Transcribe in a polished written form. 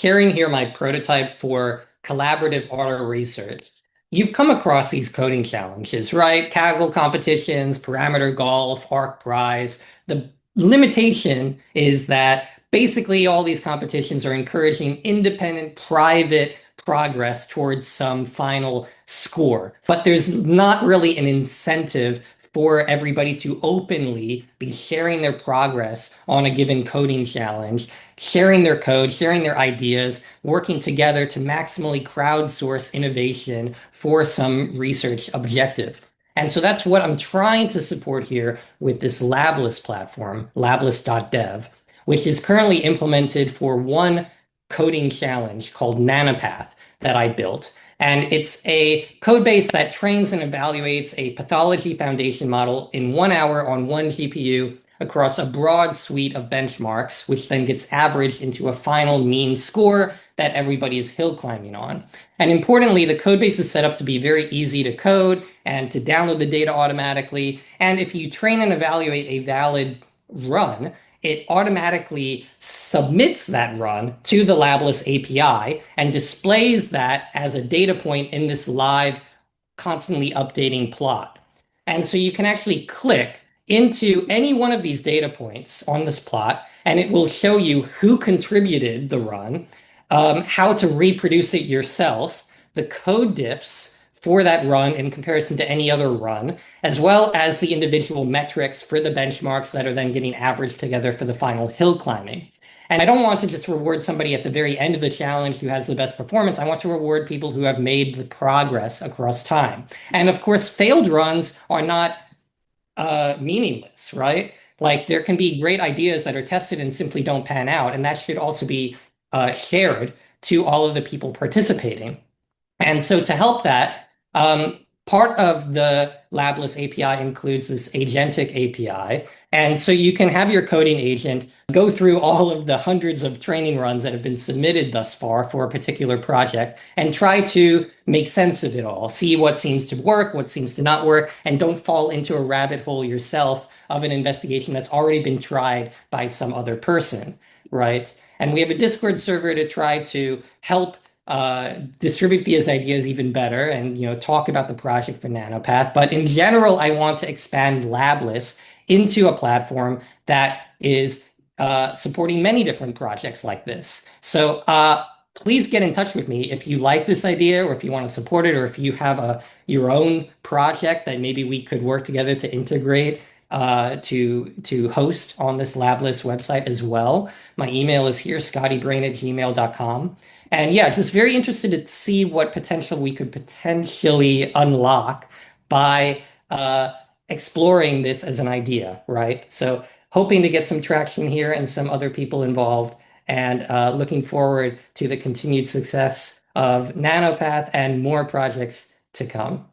sharing here my prototype for collaborative auto research. You've come across these coding challenges, right? Kaggle competitions, parameter golf, arc prize. The limitation is that basically all these competitions are encouraging independent, private progress towards some final score. But there's not really an incentive for everybody to openly be sharing their progress on a given coding challenge, sharing their code, sharing their ideas, working together to maximally crowdsource innovation for some research objective. And so that's what I'm trying to support here with this Labless platform, labless.dev, which is currently implemented for one coding challenge called Nanopath that I built. And it's a code base that trains and evaluates a pathology foundation model in 1 hour on one GPU across a broad suite of benchmarks, which then gets averaged into a final mean score that everybody is hill climbing on. And importantly, the code base is set up to be very easy to code and to download the data automatically. And if you train and evaluate a valid run, it automatically submits that run to the Labless API and displays that as a data point in this live, constantly updating plot. And so you can actually click into any one of these data points on this plot, and it will show you who contributed the run, how to reproduce it yourself, the code diffs for that run in comparison to any other run, as well as the individual metrics for the benchmarks that are then getting averaged together for the final hill climbing. And I don't want to just reward somebody at the very end of the challenge who has the best performance. I want to reward people who have made the progress across time. And of course, failed runs are not meaningless, right? Like there can be great ideas that are tested and simply don't pan out, and that should also be shared to all of the people participating. And so to help that, part of the Labless API includes this agentic API. And so you can have your coding agent go through all of the hundreds of training runs that have been submitted thus far for a particular project and try to make sense of it all, see what seems to work, what seems to not work, and don't fall into a rabbit hole yourself of an investigation that's already been tried by some other person, right? And we have a Discord server to try to help distribute these ideas even better and talk about the project for Nanopath. But in general, I want to expand Labless into a platform that is supporting many different projects like this. So please get in touch with me if you like this idea or if you want to support it or if you have your own project that maybe we could work together to integrate to host on this Labless website as well. My email is here, scottybrain@gmail.com. And yeah, just very interested to see what potential we could potentially unlock by exploring this as an idea, right? So hoping to get some traction here and some other people involved, and looking forward to the continued success of Nanopath and more projects to come.